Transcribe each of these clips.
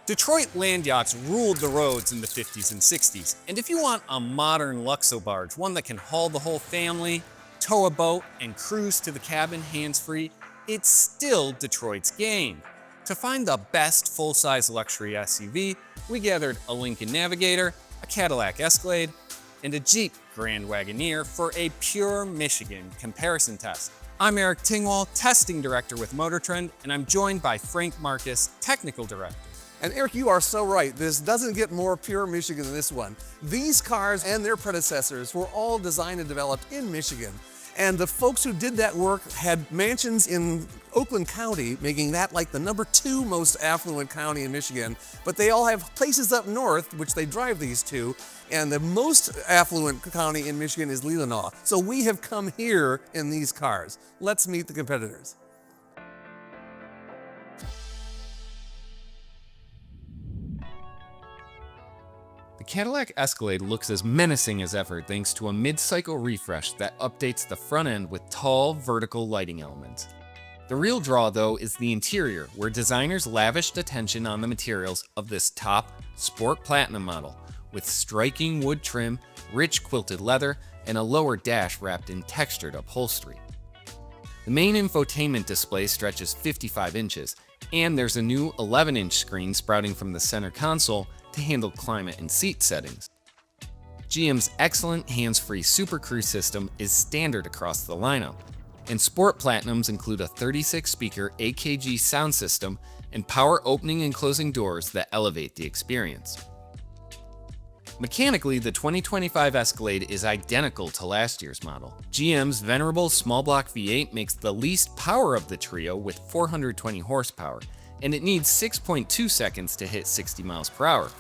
Detroit land yachts ruled the roads in the 50s and 60s, and if you want a modern Luxo barge, one that can haul the whole family, tow a boat, and cruise to the cabin hands-free, it's still Detroit's game. To find the best full-size luxury SUV, we gathered a Lincoln Navigator, a Cadillac Escalade, and a Jeep Grand Wagoneer for a pure Michigan comparison test. I'm Eric Tingwall, Testing Director with MotorTrend, and I'm joined by Frank Marcus, Technical Director. And Eric, you are so right. This doesn't get more pure Michigan than this one. These cars and their predecessors were all designed and developed in Michigan. And the folks who did that work had mansions in Oakland County, making that like the #2 most affluent county in Michigan. But they all have places up north, which they drive these to. And the most affluent county in Michigan is Leelanau. So we have come here in these cars. Let's meet the competitors. The Cadillac Escalade looks as menacing as ever thanks to a mid-cycle refresh that updates the front end with tall, vertical lighting elements. The real draw, though, is the interior, where designers lavished attention on the materials of this top Sport Platinum model, with striking wood trim, rich quilted leather, and a lower dash wrapped in textured upholstery. The main infotainment display stretches 55 inches, and there's a new 11-inch screen sprouting from the center console to handle climate and seat settings. GM's excellent hands-free Super Cruise system is standard across the lineup, and Sport Platinums include a 36-speaker AKG sound system and power opening and closing doors that elevate the experience. Mechanically, the 2025 Escalade is identical to last year's model. GM's venerable small block V8 makes the least power of the trio with 420 horsepower, and it needs 6.2 seconds to hit 60 miles per hour.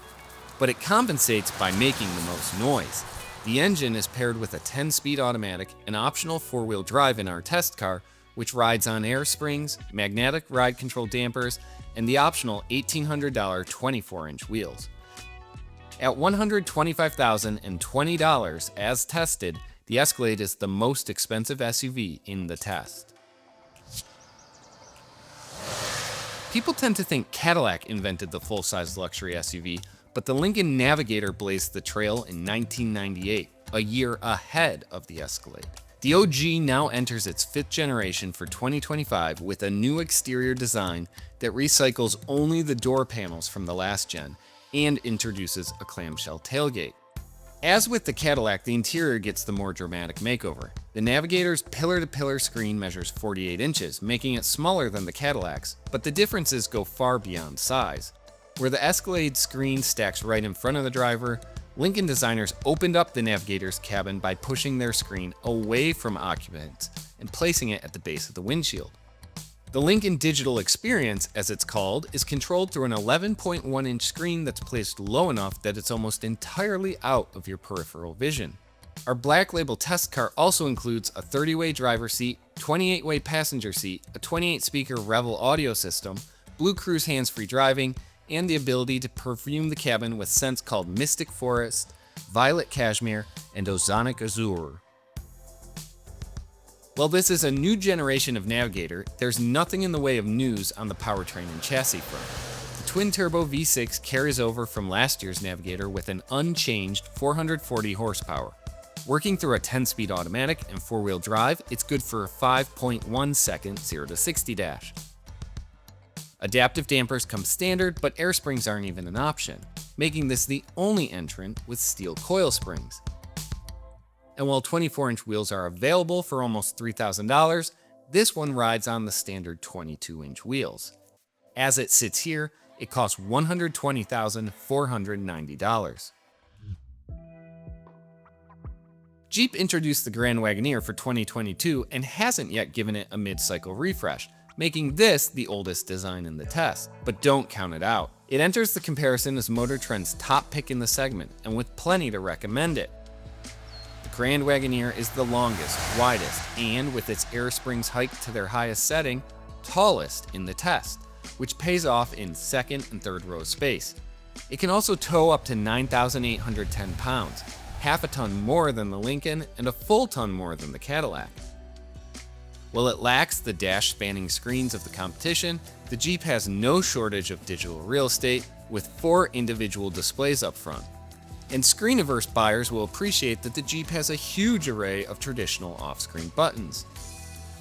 But it compensates by making the most noise. The engine is paired with a 10-speed automatic and optional 4-wheel drive in our test car, which rides on air springs, magnetic ride control dampers, and the optional $1,800 24-inch wheels. At $125,020 as tested, the Escalade is the most expensive SUV in the test. People tend to think Cadillac invented the full-size luxury SUV, but the Lincoln Navigator blazed the trail in 1998, a year ahead of the Escalade. The OG now enters its 5th generation for 2025 with a new exterior design that recycles only the door panels from the last gen and introduces a clamshell tailgate. As with the Cadillac, the interior gets the more dramatic makeover. The Navigator's pillar-to-pillar screen measures 48 inches, making it smaller than the Cadillac's, but the differences go far beyond size. Where the Escalade screen stacks right in front of the driver, Lincoln designers opened up the Navigator's cabin by pushing their screen away from occupants and placing it at the base of the windshield. The Lincoln Digital Experience, as it's called, is controlled through an 11.1-inch screen that's placed low enough that it's almost entirely out of your peripheral vision. Our Black Label test car also includes a 30-way driver seat, 28-way passenger seat, a 28-speaker Revel audio system, Blue Cruise hands-free driving, and the ability to perfume the cabin with scents called Mystic Forest, Violet Cashmere, and Ozonic Azure. While this is a new generation of Navigator, there's nothing in the way of news on the powertrain and chassis front. The twin-turbo V6 carries over from last year's Navigator with an unchanged 440 horsepower. Working through a 10-speed automatic and 4-wheel drive, it's good for a 5.1-second 0-60 dash. Adaptive dampers come standard, but air springs aren't even an option, making this the only entrant with steel coil springs. And while 24-inch wheels are available for almost $3,000, this one rides on the standard 22-inch wheels. As it sits here, it costs $120,490. Jeep introduced the Grand Wagoneer for 2022 and hasn't yet given it a mid-cycle refresh, making this the oldest design in the test. But don't count it out. It enters the comparison as MotorTrend's top pick in the segment, and with plenty to recommend it. The Grand Wagoneer is the longest, widest, and with its air springs hiked to their highest setting, tallest in the test, which pays off in second and third row space. It can also tow up to 9,810 pounds, half a ton more than the Lincoln and a full ton more than the Cadillac. While it lacks the dash-spanning screens of the competition, the Jeep has no shortage of digital real estate, with 4 individual displays up front. And screen-averse buyers will appreciate that the Jeep has a huge array of traditional off-screen buttons.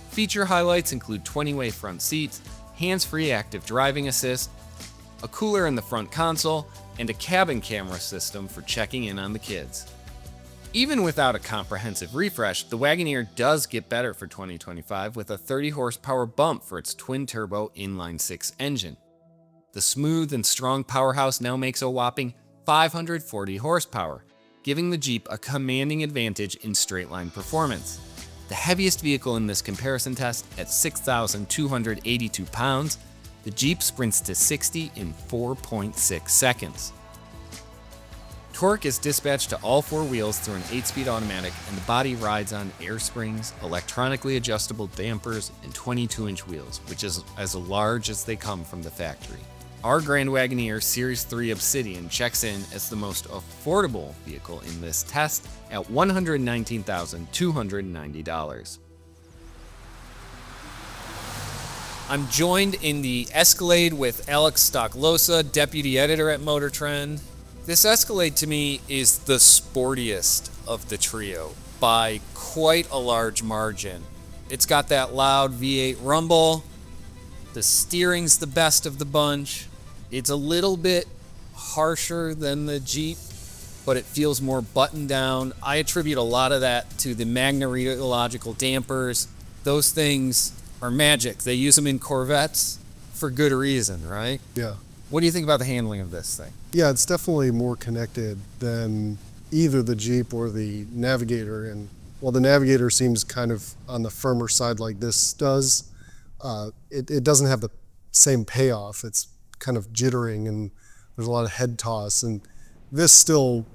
Feature highlights include 20-way front seats, hands-free active driving assist, a cooler in the front console, and a cabin camera system for checking in on the kids. Even without a comprehensive refresh, the Wagoneer does get better for 2025 with a 30 horsepower bump for its twin-turbo inline-6 engine. The smooth and strong powerhouse now makes a whopping 540 horsepower, giving the Jeep a commanding advantage in straight-line performance. The heaviest vehicle in this comparison test, at 6,282 pounds, the Jeep sprints to 60 in 4.6 seconds. Torque is dispatched to all 4 wheels through an 8-speed automatic, and the body rides on air springs, electronically adjustable dampers, and 22-inch wheels, which is as large as they come from the factory. Our Grand Wagoneer Series 3 Obsidian checks in as the most affordable vehicle in this test at $119,290. I'm joined in the Escalade with Alex Stocklosa, deputy editor at MotorTrend. This Escalade to me is the sportiest of the trio by quite a large margin. It's got that loud V8 rumble. The steering's the best of the bunch. It's a little bit harsher than the Jeep, but it feels more buttoned down. I attribute a lot of that to the magnetorological dampers. Those things are magic. They use them in Corvettes for good reason, right? Yeah. What do you think about the handling of this thing? Yeah, it's definitely more connected than either the Jeep or the Navigator. And while the Navigator seems kind of on the firmer side like this does, it doesn't have the same payoff. It's kind of jittering and there's a lot of head toss. And this still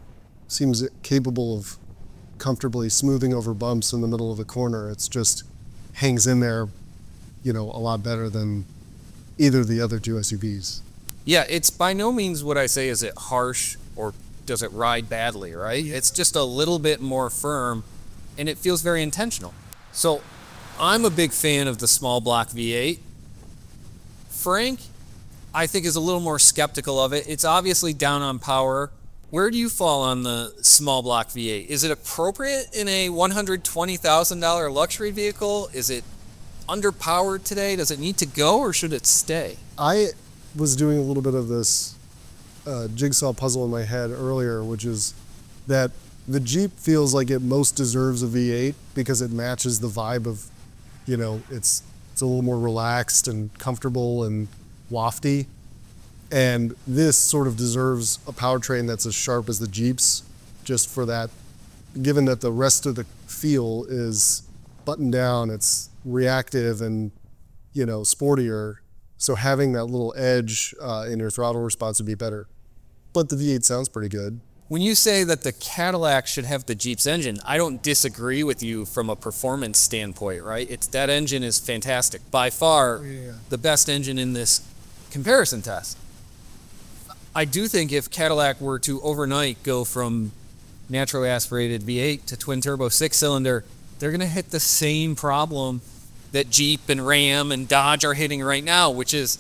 seems capable of comfortably smoothing over bumps in the middle of a corner. It's just hangs in there, a lot better than either of the other 2 SUVs. Yeah, it's by no means what I say is it harsh or does it ride badly, right? It's just a little bit more firm and it feels very intentional. So I'm a big fan of the small block V8. Frank, I think, is a little more skeptical of it. It's obviously down on power. Where do you fall on the small block V8? Is it appropriate in a $120,000 luxury vehicle? Is it underpowered today? Does it need to go or should it stay? I was doing a little bit of this jigsaw puzzle in my head earlier, which is that the Jeep feels like it most deserves a V8 because it matches the vibe of, it's a little more relaxed and comfortable and wafty. And this sort of deserves a powertrain that's as sharp as the Jeep's, just for that, given that the rest of the feel is buttoned down, it's reactive and, sportier. So having that little edge in your throttle response would be better. But the V8 sounds pretty good. When you say that the Cadillac should have the Jeep's engine, I don't disagree with you from a performance standpoint, right? That engine is fantastic. By far, the best engine in this comparison test. I do think if Cadillac were to overnight go from naturally aspirated V8 to twin-turbo 6-cylinder, they're going to hit the same problem that Jeep and Ram and Dodge are hitting right now, which is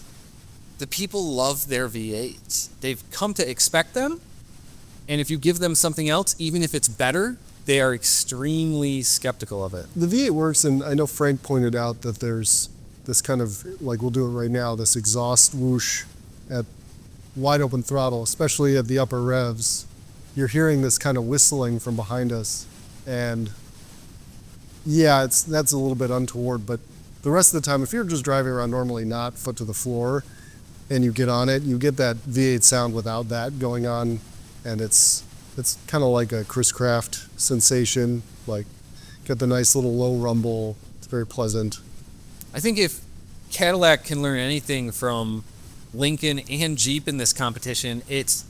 the people love their V8s. They've come to expect them, and if you give them something else, even if it's better, they are extremely skeptical of it. The V8 works, and I know Frank pointed out that there's this kind of, like we'll do it right now, this exhaust whoosh at wide open throttle, especially at the upper revs. You're hearing this kind of whistling from behind us, and yeah, that's a little bit untoward, but the rest of the time, if you're just driving around normally not foot to the floor and you get on it, you get that V8 sound without that going on, and it's kind of like a Chris Craft sensation, like get the nice little low rumble. It's very pleasant. I think if Cadillac can learn anything from Lincoln and Jeep in this competition, it's,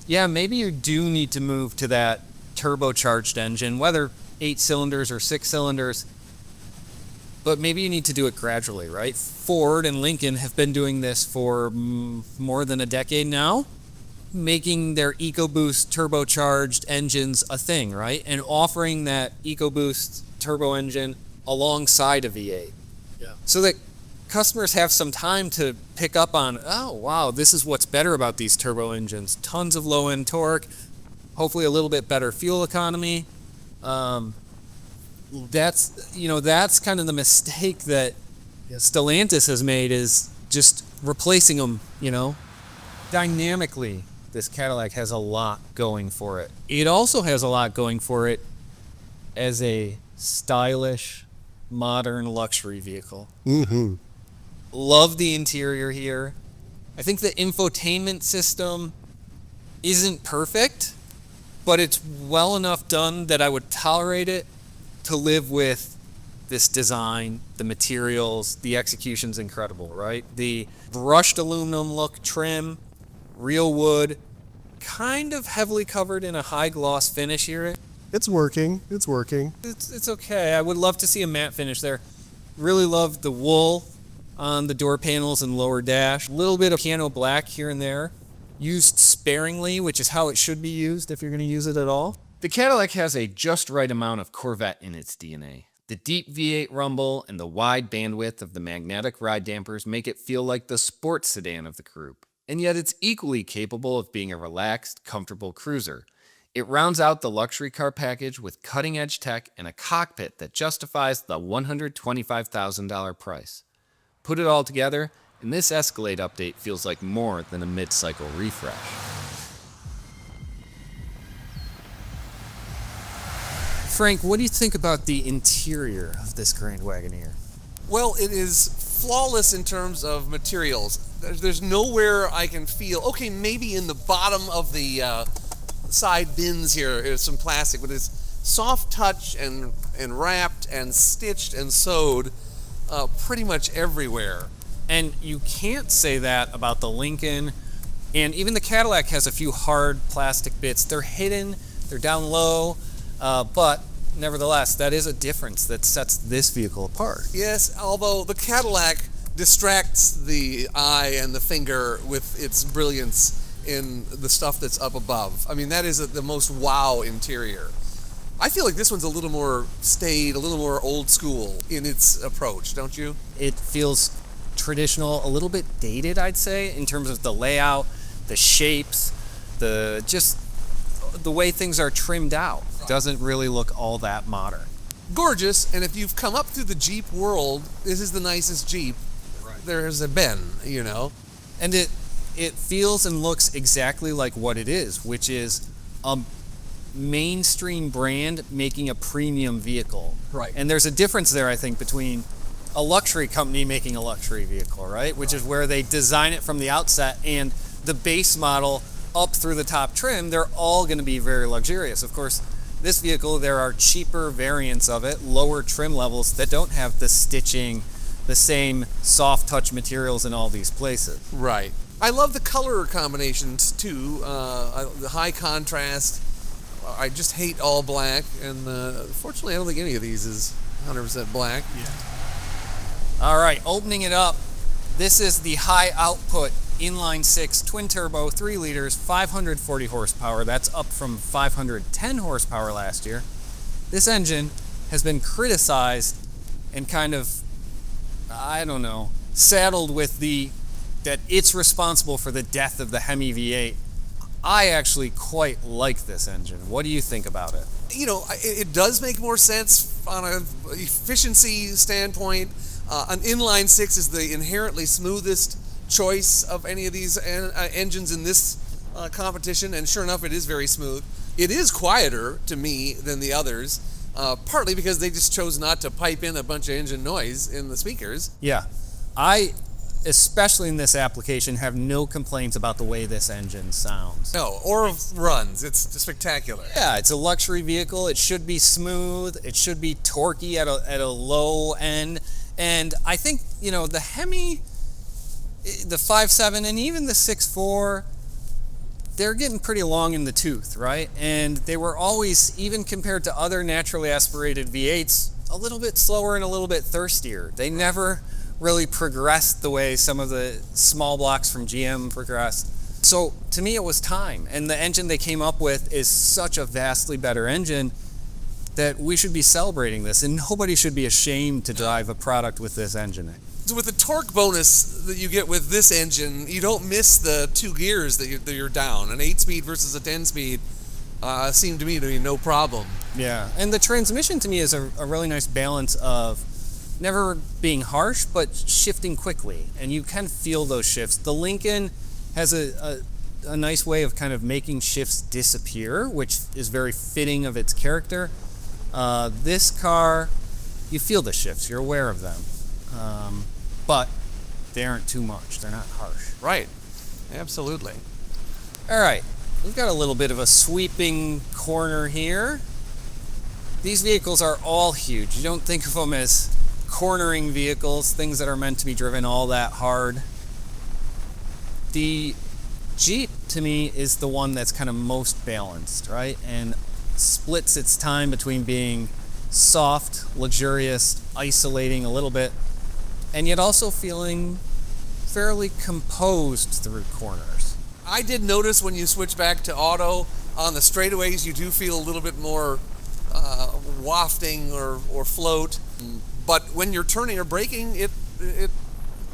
maybe you do need to move to that turbocharged engine, whether 8 cylinders or 6 cylinders, but maybe you need to do it gradually, right? Ford and Lincoln have been doing this for more than a decade now, making their EcoBoost turbocharged engines a thing, right? And offering that EcoBoost turbo engine alongside a V8. Yeah. So that customers have some time to pick up on, oh, wow, this is what's better about these turbo engines. Tons of low-end torque, hopefully a little bit better fuel economy. That's kind of the mistake that Stellantis has made, is just replacing them, Dynamically, this Cadillac has a lot going for it. It also has a lot going for it as a stylish, modern luxury vehicle. Mm-hmm. Love the interior here. I think the infotainment system isn't perfect, but it's well enough done that I would tolerate it to live with this design, the materials, the execution's incredible, right? The brushed aluminum look trim, real wood, kind of heavily covered in a high gloss finish here. It's working. It's okay. I would love to see a matte finish there. Really love the wool on the door panels and lower dash. A little bit of piano black here and there. Used sparingly, which is how it should be used if you're going to use it at all. The Cadillac has a just right amount of Corvette in its DNA. The deep V8 rumble and the wide bandwidth of the magnetic ride dampers make it feel like the sports sedan of the group. And yet it's equally capable of being a relaxed, comfortable cruiser. It rounds out the luxury car package with cutting-edge tech and a cockpit that justifies the $125,000 price. Put it all together, and this Escalade update feels like more than a mid-cycle refresh. Frank, what do you think about the interior of this Grand Wagoneer? Well, it is flawless in terms of materials. There's nowhere I can feel, okay, maybe in the bottom of the side bins here is some plastic, but it's soft touch and wrapped and stitched and sewed pretty much everywhere. And you can't say that about the Lincoln, and even the Cadillac has a few hard plastic bits. They're hidden, they're down low, but nevertheless, that is a difference that sets this vehicle apart. Yes, although the Cadillac distracts the eye and the finger with its brilliance in the stuff that's up above. I mean, that is the most wow interior. I feel like this one's a little more staid, a little more old school in its approach, don't you? It feels traditional, a little bit dated, I'd say, in terms of the layout, the shapes, the way things are trimmed out. Doesn't really look all that modern. Gorgeous, and if you've come up through the Jeep world, this is the nicest Jeep there's been, And it feels and looks exactly like what it is, which is a mainstream brand making a premium vehicle. Right. And there's a difference there, I think, between a luxury company making a luxury vehicle, right? Which is where they design it from the outset, and the base model up through the top trim, they're all going to be very luxurious. Of course, this vehicle, there are cheaper variants of it, lower trim levels that don't have the stitching, the same soft touch materials in all these places. Right. I love the color combinations too, the high contrast. I just hate all black, and fortunately I don't think any of these is 100% black. Yeah. All right, opening it up. This is the high output inline 6 twin turbo 3 liters 540 horsepower. That's up from 510 horsepower last year. This engine has been criticized and kind of, saddled with that it's responsible for the death of the Hemi V8. I actually quite like this engine. What do you think about it? It does make more sense on an efficiency standpoint. An inline 6 is the inherently smoothest choice of any of these engines in this competition, and sure enough, it is very smooth. It is quieter to me than the others, partly because they just chose not to pipe in a bunch of engine noise in the speakers. Yeah, I, especially in this application, have no complaints about the way this engine sounds. No, or runs. It's spectacular. Yeah, it's a luxury vehicle. It should be smooth. It should be torquey at a low end. And I think, the Hemi, the 5.7 and even the 6.4, they're getting pretty long in the tooth, right? And they were always, even compared to other naturally aspirated V8s, a little bit slower and a little bit thirstier. They never really progressed the way some of the small blocks from GM progressed. So to me, it was time. And the engine they came up with is such a vastly better engine that we should be celebrating this, and nobody should be ashamed to drive a product with this engine in. So with the torque bonus that you get with this engine, you don't miss the 2 gears that you're down. An 8-speed versus a 10-speed seemed to me to be no problem. Yeah, and the transmission to me is a really nice balance of never being harsh, but shifting quickly, and you can feel those shifts. The Lincoln has a nice way of kind of making shifts disappear, which is very fitting of its character. This car, you feel the shifts, you're aware of them, but they aren't too much, they're not harsh. Right, absolutely. All right, we've got a little bit of a sweeping corner here. These vehicles are all huge. You don't think of them as cornering vehicles, things that are meant to be driven all that hard. The Jeep, to me, is the one that's kind of most balanced, right? And splits its time between being soft, luxurious, isolating a little bit, and yet also feeling fairly composed through corners. I did notice when you switch back to auto, on the straightaways you do feel a little bit more wafting or float, but when you're turning or braking, it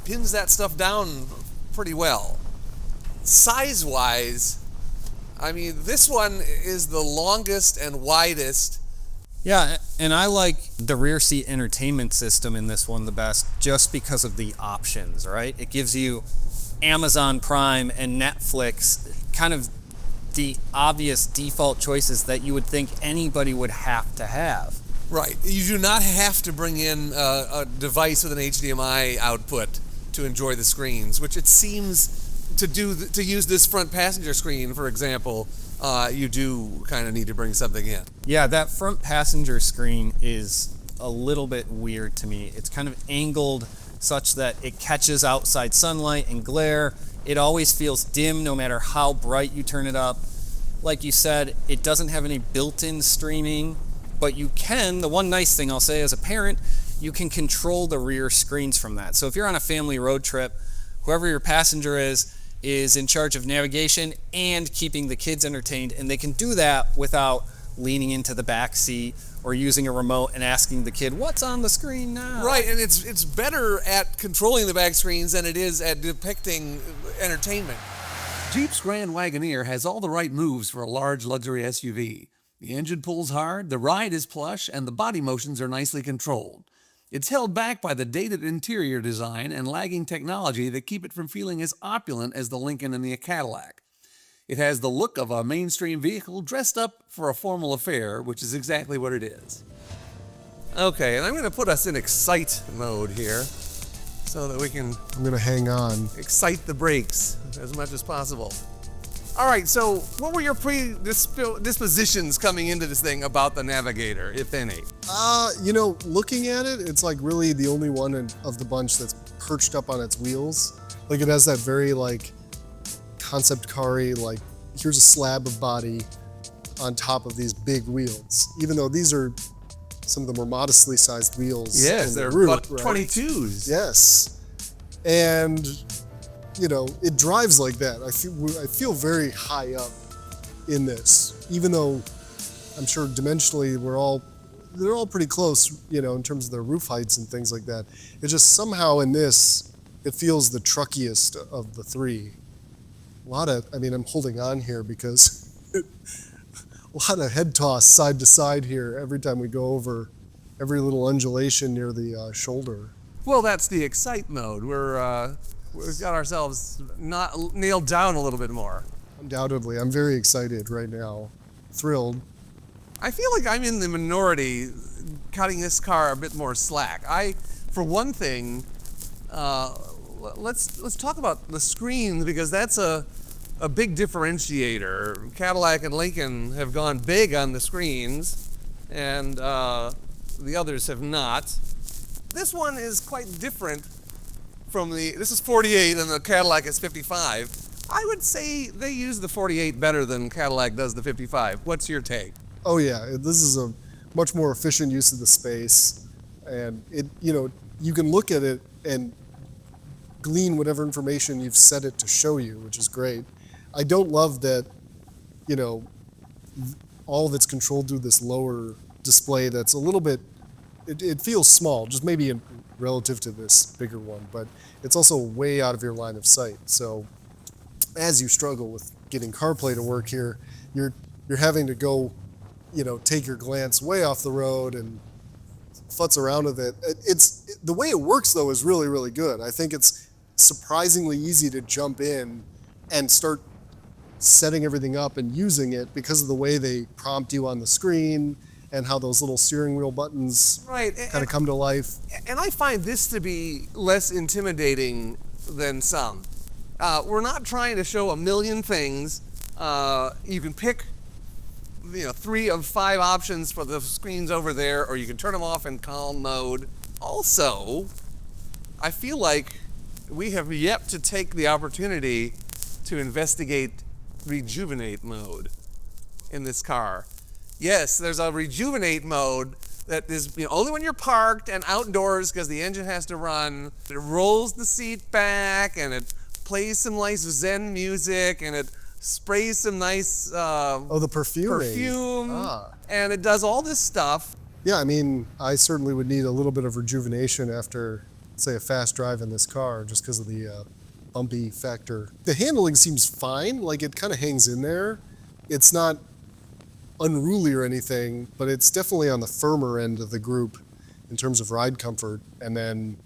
pins that stuff down pretty well. Size-wise, I mean, this one is the longest and widest. Yeah, and I like the rear seat entertainment system in this one the best just because of the options, right? It gives you Amazon Prime and Netflix, kind of the obvious default choices that you would think anybody would have to have. Right. You do not have to bring in a device with an HDMI output to enjoy the screens, which it seems to use this front passenger screen, for example, you do kind of need to bring something in. Yeah, that front passenger screen is a little bit weird to me. It's kind of angled such that it catches outside sunlight and glare. It always feels dim no matter how bright you turn it up. Like you said, it doesn't have any built-in streaming, but you can, the one nice thing I'll say as a parent, you can control the rear screens from that. So if you're on a family road trip, whoever your passenger is in charge of navigation and keeping the kids entertained, and they can do that without leaning into the back seat or using a remote and asking the kid, what's on the screen now? Right, and it's better at controlling the back screens than it is at depicting entertainment. Jeep's Grand Wagoneer has all the right moves for a large luxury SUV. The engine pulls hard, the ride is plush, and the body motions are nicely controlled. It's held back by the dated interior design and lagging technology that keep it from feeling as opulent as the Lincoln and the Cadillac. It has the look of a mainstream vehicle dressed up for a formal affair, which is exactly what it is. Okay, and I'm going to put us in excite mode here so that we can I'm gonna hang on. excite the brakes as much as possible. All right, so what were your predispositions coming into this thing about the Navigator, if any? Looking at it, it's like really the only one of the bunch that's perched up on its wheels. Like it has that very like concept car-y, like here's a slab of body on top of these big wheels. Even though these are some of the more modestly sized wheels. Yes, they're about 22s. Yes, and it drives like that. I feel very high up in this, even though I'm sure dimensionally they're all pretty close, in terms of their roof heights and things like that. It just somehow in this, it feels the truckiest of the three. I'm holding on here because a lot of head toss side to side here every time we go over every little undulation near the shoulder. Well, that's the excite mode. We've got ourselves not nailed down a little bit more. Undoubtedly, I'm very excited right now, thrilled. I feel like I'm in the minority cutting this car a bit more slack. For one thing, let's talk about the screen, because that's a big differentiator. Cadillac and Lincoln have gone big on the screens, and the others have not. This one is quite different from this is 48 and the Cadillac is 55. I would say they use the 48 better than Cadillac does the 55. What's your take? Oh yeah, this is a much more efficient use of the space, and you can look at it and glean whatever information you've set it to show you, which is great. I don't love that, all of it's controlled through this lower display that's a little bit, it feels small, just maybe relative to this bigger one, but it's also way out of your line of sight. So as you struggle with getting CarPlay to work here, you're having to go, take your glance way off the road and futz around with it. The way it works though is really, really good. I think it's surprisingly easy to jump in and start setting everything up and using it because of the way they prompt you on the screen and how those little steering wheel buttons kind of come to life. And I find this to be less intimidating than some. We're not trying to show a million things. You can pick 3 of 5 options for the screens over there, or you can turn them off in calm mode. Also, I feel like we have yet to take the opportunity to investigate rejuvenate mode in this car. Yes, there's a rejuvenate mode that is only when you're parked and outdoors because the engine has to run. It rolls the seat back and it plays some nice Zen music and it sprays some nice the perfume and it does all this stuff. Yeah, I mean, I certainly would need a little bit of rejuvenation after, say, a fast drive in this car just because of the bumpy factor. The handling seems fine, like it kind of hangs in there. It's not unruly or anything, but it's definitely on the firmer end of the group in terms of ride comfort. And then,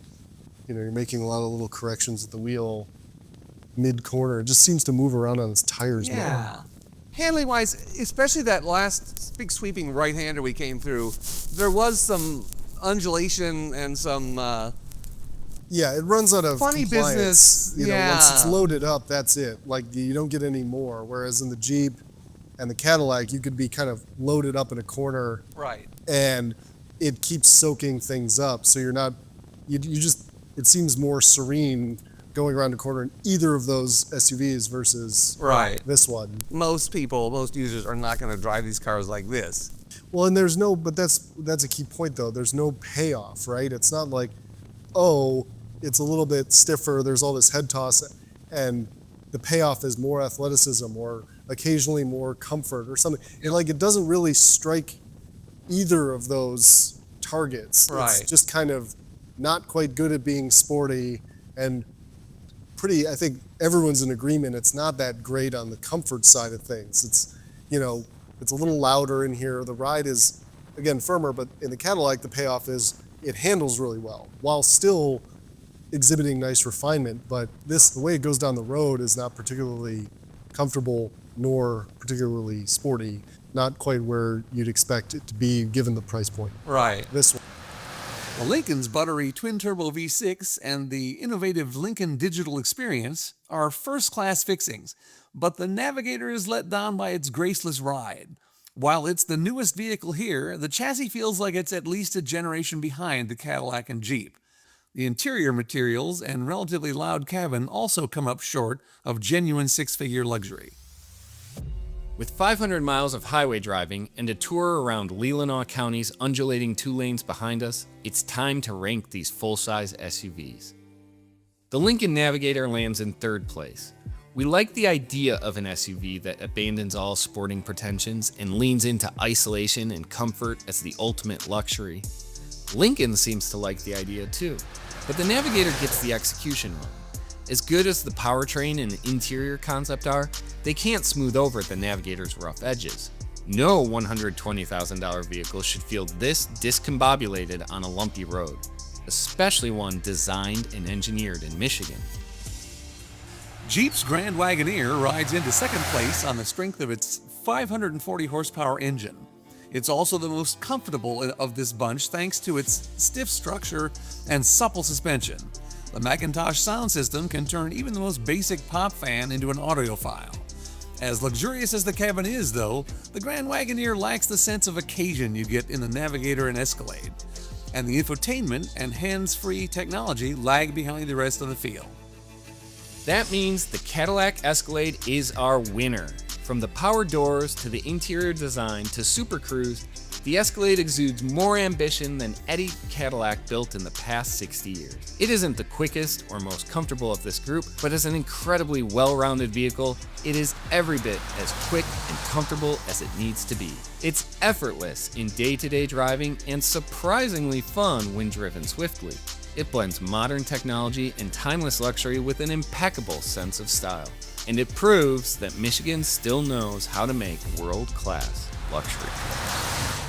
you're making a lot of little corrections at the wheel mid-corner. It just seems to move around on its tires more. Handling wise, especially that last big sweeping right-hander we came through, there was some undulation and some it runs out of funny compliance. business. Once it's loaded up, that's it. Like, you don't get any more. Whereas in the Jeep and the Cadillac, you could be kind of loaded up in a corner, right? And it keeps soaking things up. So you're not, it seems more serene going around a corner in either of those SUVs versus this one. Most users are not going to drive these cars like this. Well, and but that's a key point though. There's no payoff, right? It's not like, it's a little bit stiffer, there's all this head toss, and the payoff is more athleticism or occasionally more comfort or something. It doesn't really strike either of those targets. Right. It's just kind of not quite good at being sporty and I think everyone's in agreement, it's not that great on the comfort side of things. It's, it's a little louder in here. The ride is, again, firmer, but in the Cadillac, the payoff is it handles really well while still exhibiting nice refinement. But the way it goes down the road is not particularly comfortable nor particularly sporty. Not quite where you'd expect it to be given the price point. Right. This one. The Lincoln's buttery twin-turbo V6 and the innovative Lincoln Digital Experience are first-class fixings, but the Navigator is let down by its graceless ride. While it's the newest vehicle here, the chassis feels like it's at least a generation behind the Cadillac and Jeep. The interior materials and relatively loud cabin also come up short of genuine six-figure luxury. With 500 miles of highway driving and a tour around Leelanau County's undulating 2 lanes behind us, it's time to rank these full-size SUVs. The Lincoln Navigator lands in 3rd place. We like the idea of an SUV that abandons all sporting pretensions and leans into isolation and comfort as the ultimate luxury. Lincoln seems to like the idea too, but the Navigator gets the execution wrong. As good as the powertrain and interior concept are, they can't smooth over the Navigator's rough edges. No $120,000 vehicle should feel this discombobulated on a lumpy road, especially one designed and engineered in Michigan. Jeep's Grand Wagoneer rides into 2nd place on the strength of its 540 horsepower engine. It's also the most comfortable of this bunch thanks to its stiff structure and supple suspension. The Macintosh sound system can turn even the most basic pop fan into an audiophile. As luxurious as the cabin is, though, the Grand Wagoneer lacks the sense of occasion you get in the Navigator and Escalade, and the infotainment and hands-free technology lag behind the rest of the field. That means the Cadillac Escalade is our winner. From the power doors to the interior design to Super Cruise, the Escalade exudes more ambition than any Cadillac built in the past 60 years. It isn't the quickest or most comfortable of this group, but as an incredibly well-rounded vehicle, it is every bit as quick and comfortable as it needs to be. It's effortless in day-to-day driving and surprisingly fun when driven swiftly. It blends modern technology and timeless luxury with an impeccable sense of style. And it proves that Michigan still knows how to make world-class luxury.